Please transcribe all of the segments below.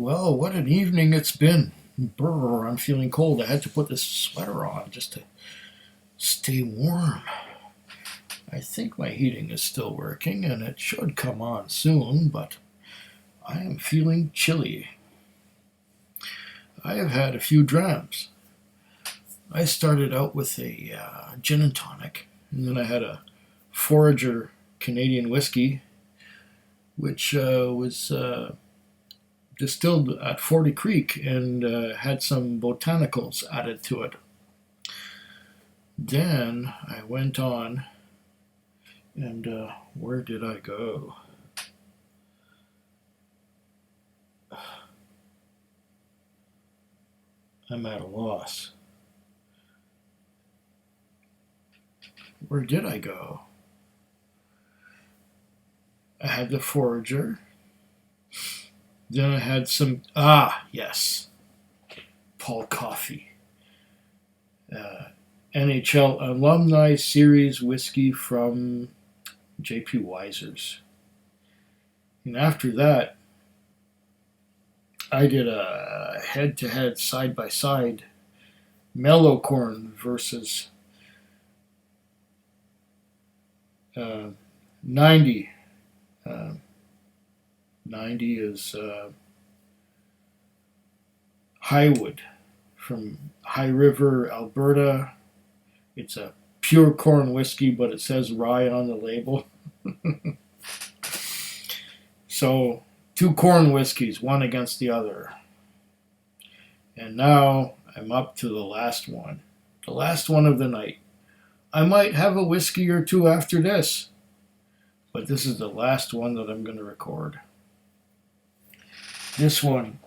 Well, what an evening it's been. Brr, I'm feeling cold. I had to put this sweater on just to stay warm. I think my heating is still working and it should come on soon, but I am feeling chilly. I have had a few drams. I started out with a gin and tonic, and then I had a Forager Canadian whiskey, which was distilled at 40 Creek and had some botanicals added to it. Then I went on, and where did I go? I'm at a loss. Where did I go? I had the Forager. Then I had some, yes, Paul Coffey. NHL Alumni Series whiskey from J.P. Weiser's. And after that, I did a head-to-head, side-by-side mellow corn versus 90. 90 is Highwood from High River, Alberta. It's a pure corn whiskey, but it says rye on the label. So, two corn whiskeys, one against the other. And now I'm up to the last one of the night. I might have a whiskey or two after this, but this is the last one that I'm going to record. This one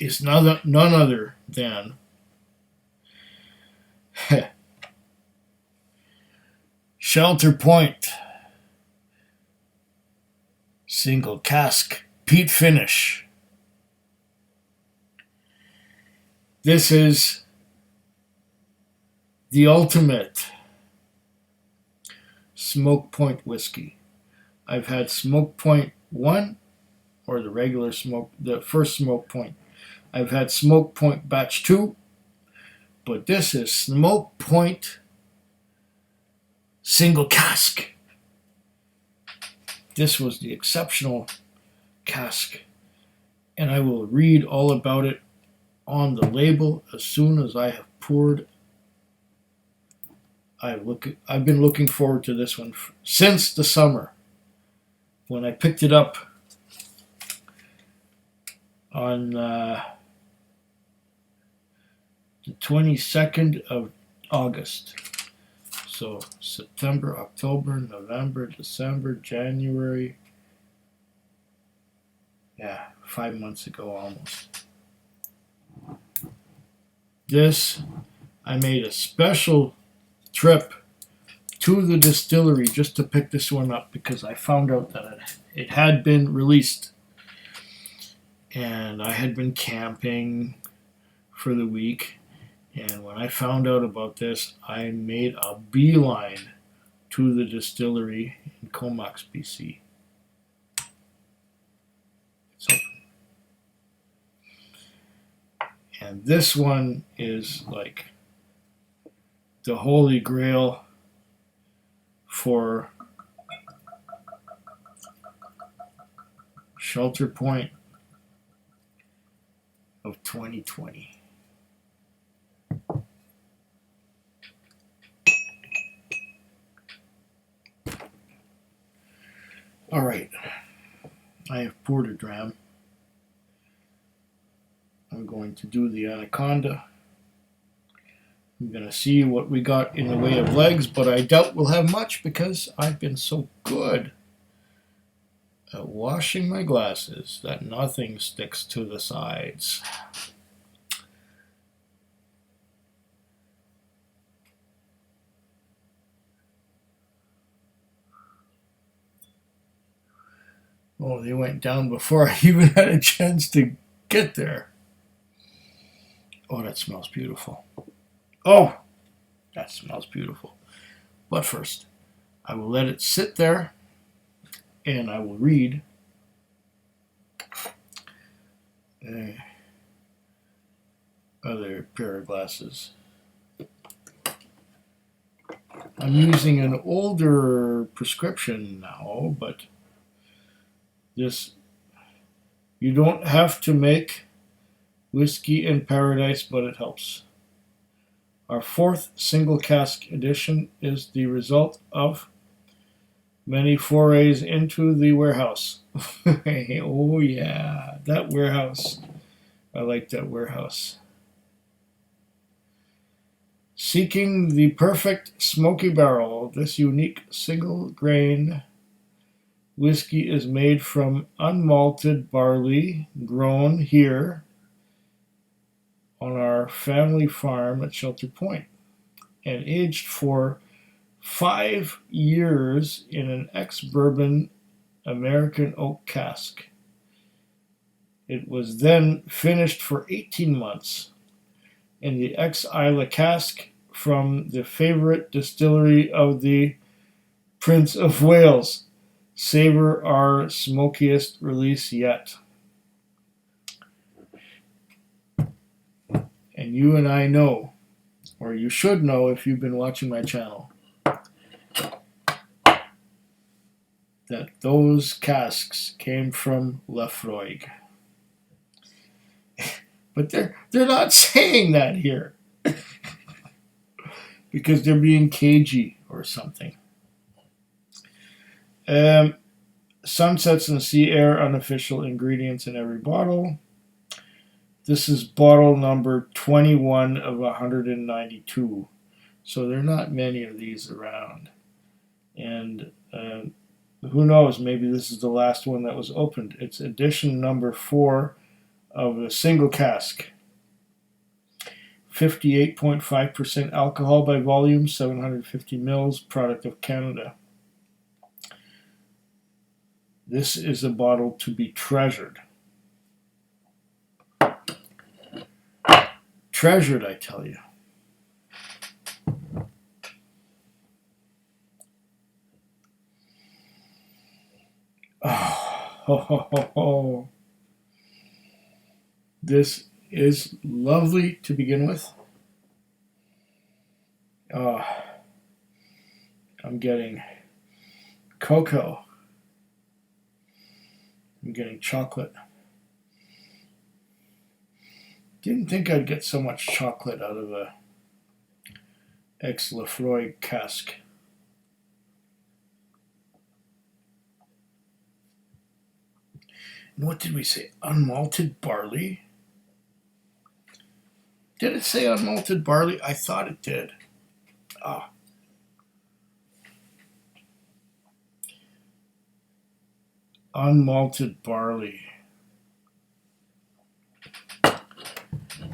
is none other than Shelter Point Single Cask Peat Finish. This is the ultimate Smoke Point whiskey. I've had Smoke Point 1, or the first Smoke Point. I've had Smoke Point Batch 2, but this is Smoke Point Single Cask. This was the exceptional cask, and I will read all about it on the label as soon as I have poured. I've been looking forward to this one since the summer when I picked it up on the 22nd of August. So September, October, November, December, January. Yeah, 5 months ago almost. I made a special trip to the distillery just to pick this one up because I found out that it had been released. And I had been camping for the week. And when I found out about this, I made a beeline to the distillery in Comox, BC. It's open. And this one is like the holy grail for Shelter Point of 2020. All right, I have poured a dram. I'm going to do the Anaconda. I'm going to see what we got in the way of legs, but I doubt we'll have much because I've been so good at washing my glasses that nothing sticks to the sides. Oh, they went down before I even had a chance to get there. Oh, that smells beautiful. Oh, that smells beautiful. But first, I will let it sit there and I will read other pair of glasses. I'm using an older prescription now, but this, you don't have to make whiskey in paradise, but it helps. Our fourth single cask edition is the result of many forays into the warehouse. Oh yeah, that warehouse. I like that warehouse. Seeking the perfect smoky barrel, this unique single grain whiskey is made from unmalted barley grown here on our family farm at Shelter Point and aged for 5 years in an ex-bourbon American oak cask. It was then finished for 18 months in the ex-Isla cask from the favorite distillery of the Prince of Wales. Savor our smokiest release yet. And you and I know, or you should know if you've been watching my channel, that those casks came from Laphroaig. But they're not saying that here because they're being cagey or something. Sunsets and sea air, unofficial ingredients in every bottle. This is bottle number 21 of 192. So there are not many of these around. And who knows, maybe this is the last one that was opened. It's edition number 4 of a single cask. 58.5% alcohol by volume, 750 mils, product of Canada. This is a bottle to be treasured. Treasured, I tell you. Oh. This is lovely to begin with. I'm getting cocoa. I'm getting chocolate. Didn't think I'd get so much chocolate out of a ex-Laphroaig cask. And what did we say? Unmalted barley? Did it say unmalted barley? I thought it did. Unmalted barley.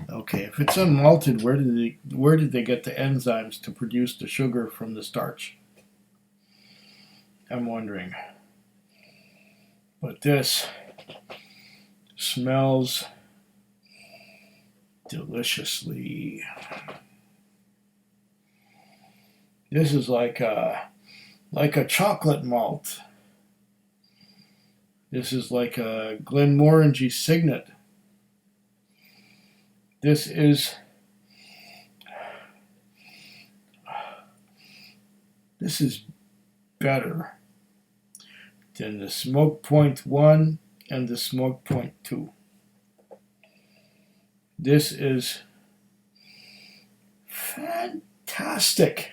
Okay, if it's unmalted, where did they get the enzymes to produce the sugar from the starch? I'm wondering. But this smells deliciously. This is like a chocolate malt. This is like a Glenmorangie Signet. This is better than the Smoke Point 1 and the Smoke Point 2. This is fantastic.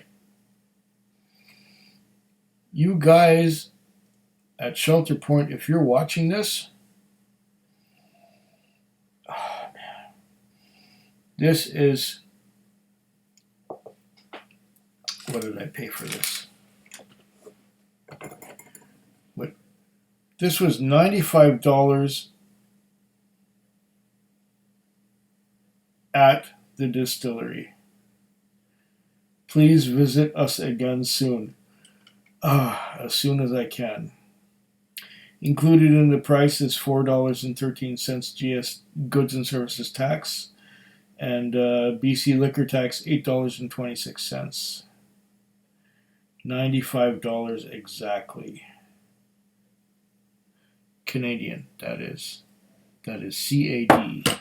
You guys at Shelter Point, if you're watching this, oh man, this is, what did I pay for this? This was $95 at the distillery. Please visit us again soon. As soon as I can. Included in the price is $4.13 GS goods and services tax, and BC liquor tax $8.26. $95 exactly. Canadian, that is. That is CAD.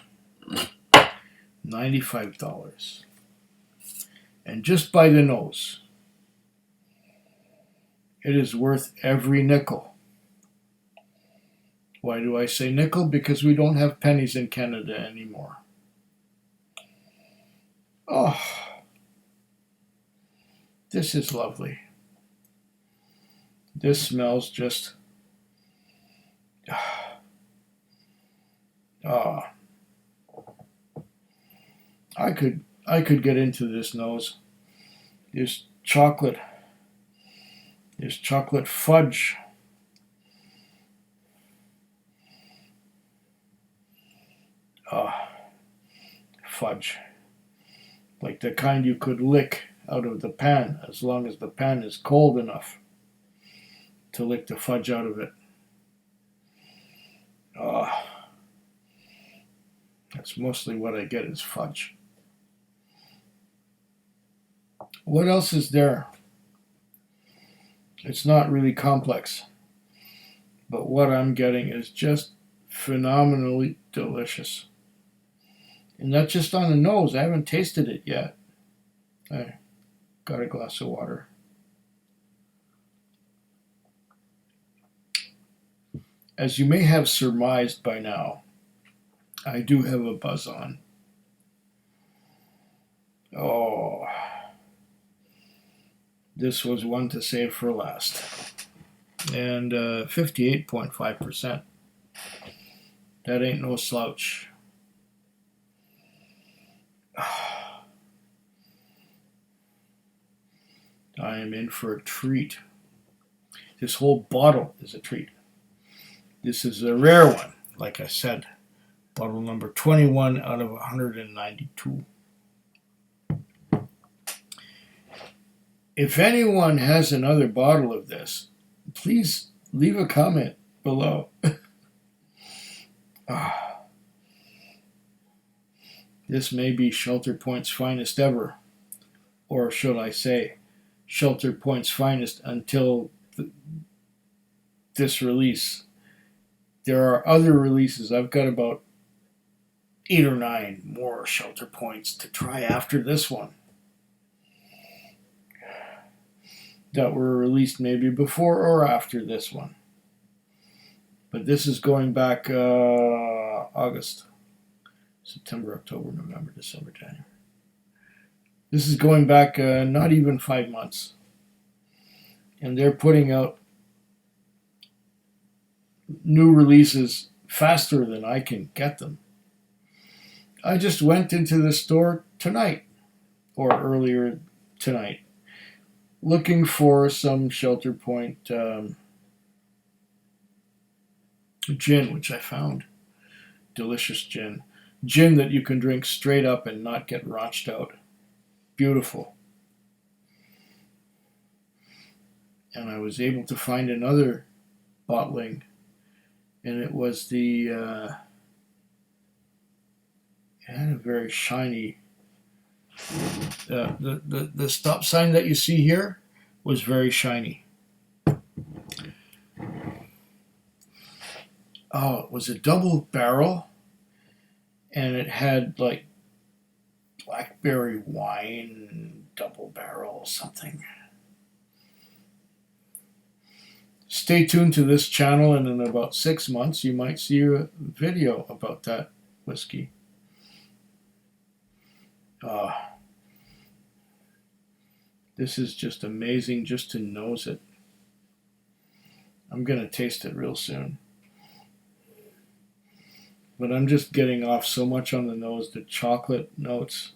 $95. And just by the nose, it is worth every nickel. Why do I say nickel? Because we don't have pennies in Canada anymore. Oh, this is lovely. This smells just... I could get into this nose. There's chocolate. There's chocolate fudge. Fudge. Like the kind you could lick out of the pan, as long as the pan is cold enough to lick the fudge out of it. That's mostly what I get is fudge. What else is there? It's not really complex, but what I'm getting is just phenomenally delicious. And that's just on the nose. I haven't tasted it yet. I got a glass of water. As you may have surmised by now, I do have a buzz on. Oh, this was one to save for last. And 58.5%. That ain't no slouch. I am in for a treat. This whole bottle is a treat. This is a rare one, like I said. Bottle number 21 out of 192. If anyone has another bottle of this, please leave a comment below. This may be Shelter Point's finest ever. Or should I say, Shelter Point's finest until this release. There are other releases. I've got about 8 or 9 more Shelter Points to try after this one that were released maybe before or after this one. But this is going back August, September, October, November, December, January. This is going back not even 5 months. And they're putting out new releases faster than I can get them. I just went into the store tonight, or earlier tonight, looking for some Shelter Point gin, which I found. Delicious gin. Gin that you can drink straight up and not get raunched out. Beautiful. And I was able to find another bottling, and it was the it had a very shiny the stop sign that you see here was very shiny. Oh, it was a double barrel, and it had like blackberry wine double barrel something. Stay tuned to this channel, and in about 6 months you might see a video about that whiskey. This is just amazing just to nose it. I'm going to taste it real soon. But I'm just getting off so much on the nose, the chocolate notes.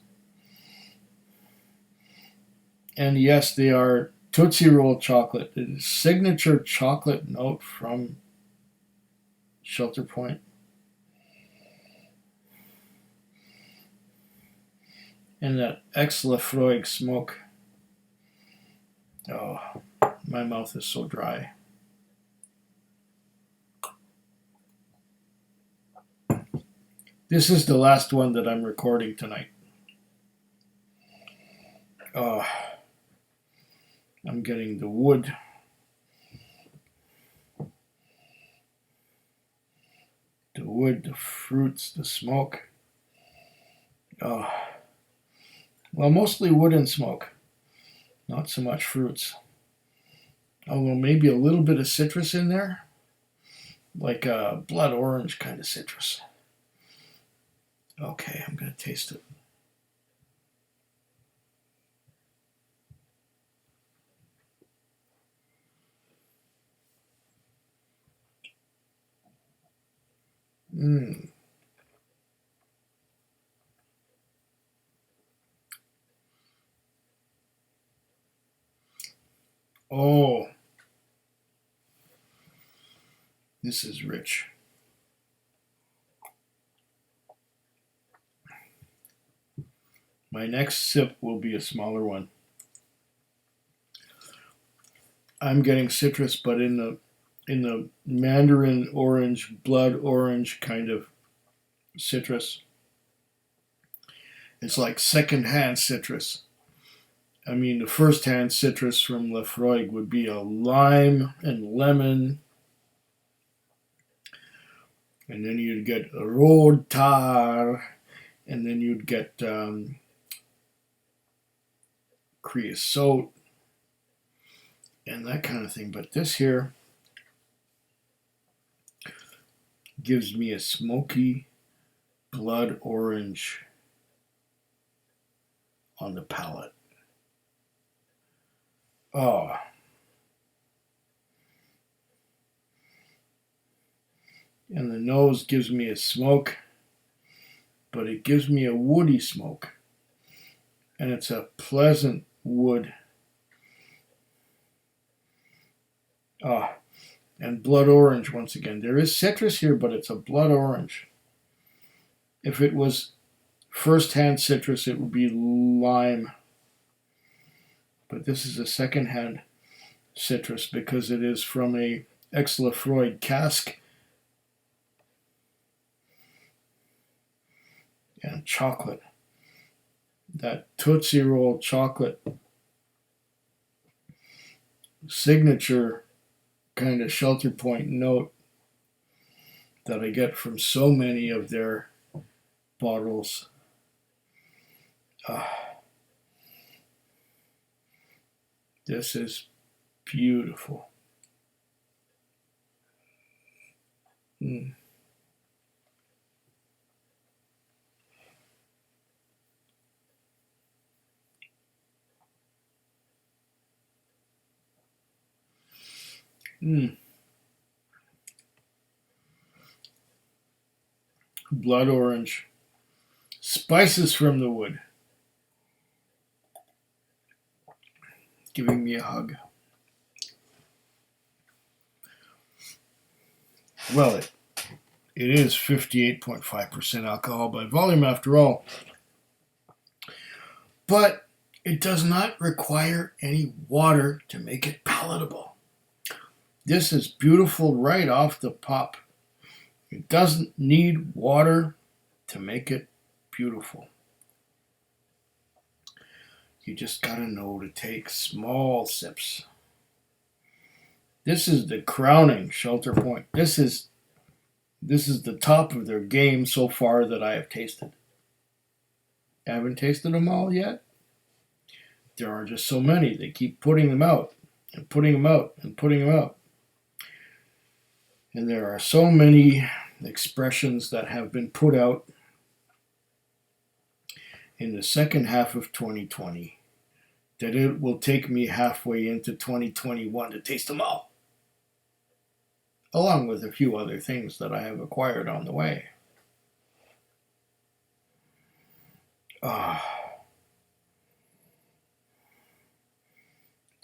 And yes, they are Tootsie Roll chocolate. It is signature chocolate note from Shelter Point. And that ex-Lafroig smoke. Oh, my mouth is so dry. This is the last one that I'm recording tonight. Oh, I'm getting the wood. The wood, the fruits, the smoke. Oh, well, mostly wood and smoke. Not so much fruits. Oh, well, maybe a little bit of citrus in there, like a blood orange kind of citrus. Okay, I'm going to taste it. Mmm. Oh, this is rich. My next sip will be a smaller one. I'm getting citrus, but in the mandarin orange, blood orange kind of citrus. It's like second-hand citrus. I mean, the first-hand citrus from Lefroy would be a lime and lemon, and then you'd get a road tar, and then you'd get creosote and that kind of thing. But this here gives me a smoky blood orange on the palate. Oh. And the nose gives me a smoke, but it gives me a woody smoke. And it's a pleasant wood. Ah, and blood orange once again. There is citrus here, but it's a blood orange. If it was first-hand citrus, it would be lime. But this is a second-hand citrus because it is from a ex-Lefroy cask. And chocolate. That Tootsie Roll chocolate signature kind of Shelter Point note that I get from so many of their bottles. This is beautiful. Mm. Mm. Blood orange. Spices from the wood. Giving me a hug. Well, it is 58.5% alcohol by volume after all. But it does not require any water to make it palatable. This is beautiful right off the pop. It doesn't need water to make it beautiful. You just gotta know to take small sips. This is the crowning Shelter Point. This is the top of their game so far that I have tasted. I haven't tasted them all yet. There are just so many. They keep putting them out and putting them out and putting them out. And there are so many expressions that have been put out in the second half of 2020 that it will take me halfway into 2021 to taste them all, along with a few other things that I have acquired on the way.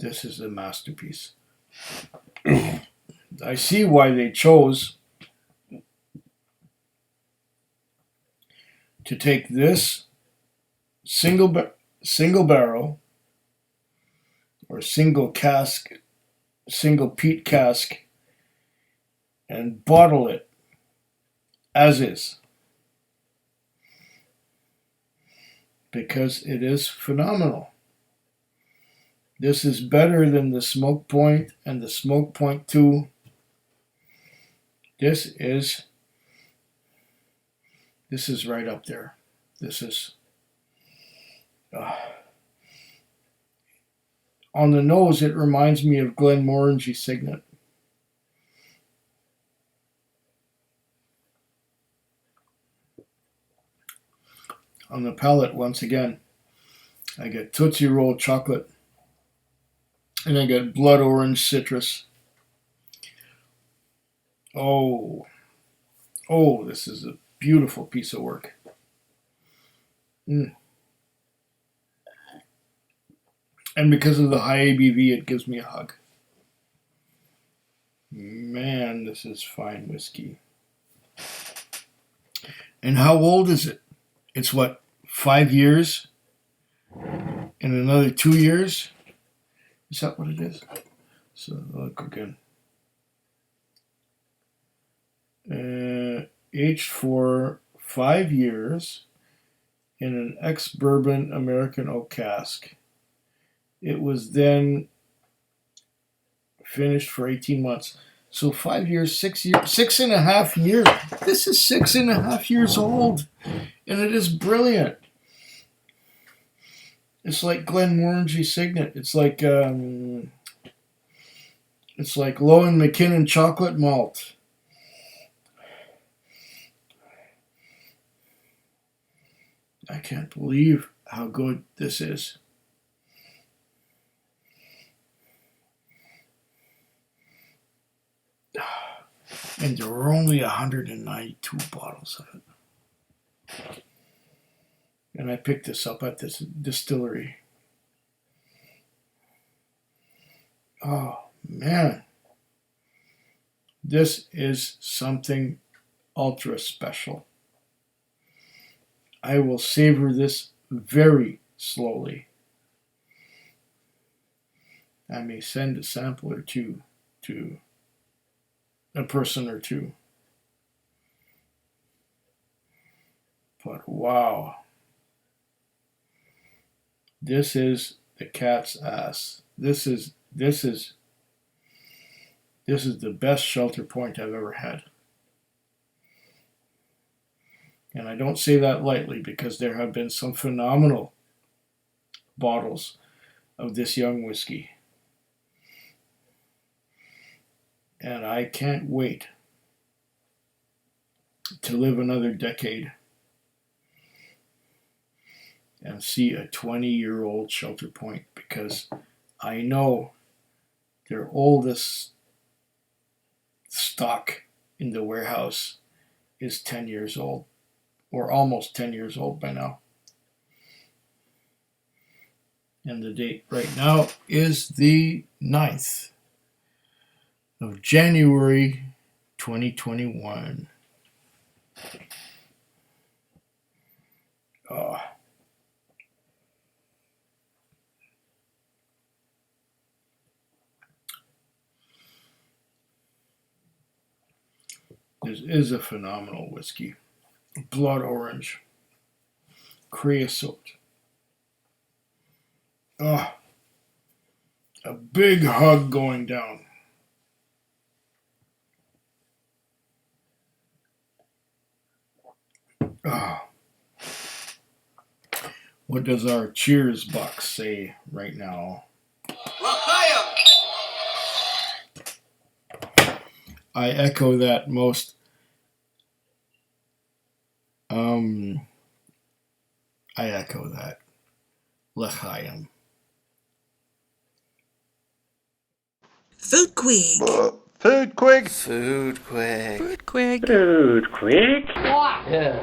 This is a masterpiece. I see why they chose to take this single barrel or single cask, single peat cask, and bottle it as is, because it is phenomenal. This is better than the Smoke Point and the Smoke Point 2. This is This is right up there. This is on the nose. It reminds me of Glenmorangie Signet. On the palate, once again, I get Tootsie Roll chocolate, and I get blood orange citrus. Oh, this is a beautiful piece of work. And because of the high ABV, it gives me a hug. Man, this is fine whiskey. And how old is it? It's what, 5 years? In another 2 years? Is that what it is? So look again. Aged for 5 years in an ex-bourbon American oak cask. It was then finished for 18 months. So 5 years, 6 years, 6.5 years. This is 6.5 years old, and it is brilliant. It's like Glenmorangie Signet. It's like Lowen McKinnon chocolate malt. I can't believe how good this is. And there were only 192 bottles of it. And I picked this up at this distillery. Oh, man. This is something ultra special. I will savor this very slowly. I may send a sample or two to a person or two. But wow. This is the cat's ass. This is the best shelter point I've ever had. And I don't say that lightly, because there have been some phenomenal bottles of this young whiskey. And I can't wait to live another decade and see a 20-year-old shelter point, because I know their oldest stock in the warehouse is 10 years old, or almost 10 years old by now. And the date right now is the 9th of January 2021. This is a phenomenal whiskey. Blood orange, creosote. A big hug going down. What does our cheers box say right now? I echo that most. I echo that. L'chaim. Food Quig. Food Quig. Food Quig. Food Quig. Food Quig. Yeah.